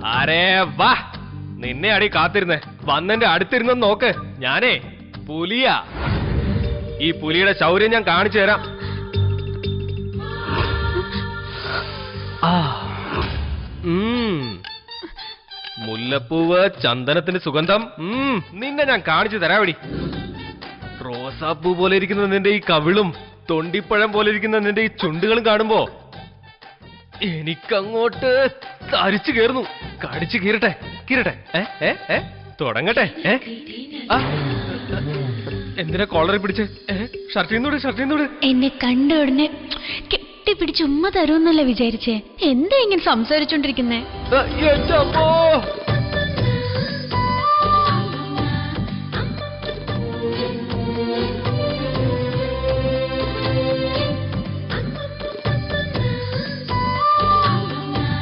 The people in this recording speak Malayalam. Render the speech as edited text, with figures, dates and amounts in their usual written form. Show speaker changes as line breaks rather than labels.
അരേ വാ, നിന്നെ അടി കാത്തിരുന്നേ. വന്നെന്റെ അടുത്തിരുന്ന് നോക്ക്. ഞാനേ പുലിയാ. ഈ പുലിയുടെ ശൗര്യം ഞാൻ കാണിച്ചു തരാം. മുല്ലപ്പൂവ്, ചന്ദനത്തിന്റെ സുഗന്ധം. നിന്നെ ഞാൻ കാണിച്ചു തരാവടി. റോസാപ്പൂ പോലെ ഇരിക്കുന്ന നിന്റെ ഈ കവിളും തൊണ്ടിപ്പഴം പോലെ ഇരിക്കുന്ന നിന്റെ ഈ ചുണ്ടുകളും കാണുമ്പോ എനിക്കങ്ങോട്ട് തരിച്ചു കയറുന്നു. കടിച്ചു കീറട്ടെ കീറട്ടെ. തുടങ്ങട്ടെ. എന്തിനാ കോളറി പിടിച്ച്? ഷർട്ടിന്നൂടെ
എന്നെ കണ്ട ഉടനെ കെട്ടിപ്പിടിച്ച് ഉമ്മ തരുമെന്നല്ല വിചാരിച്ചേ. എന്താ ഇങ്ങനെ സംസാരിച്ചോണ്ടിരിക്കുന്നേ?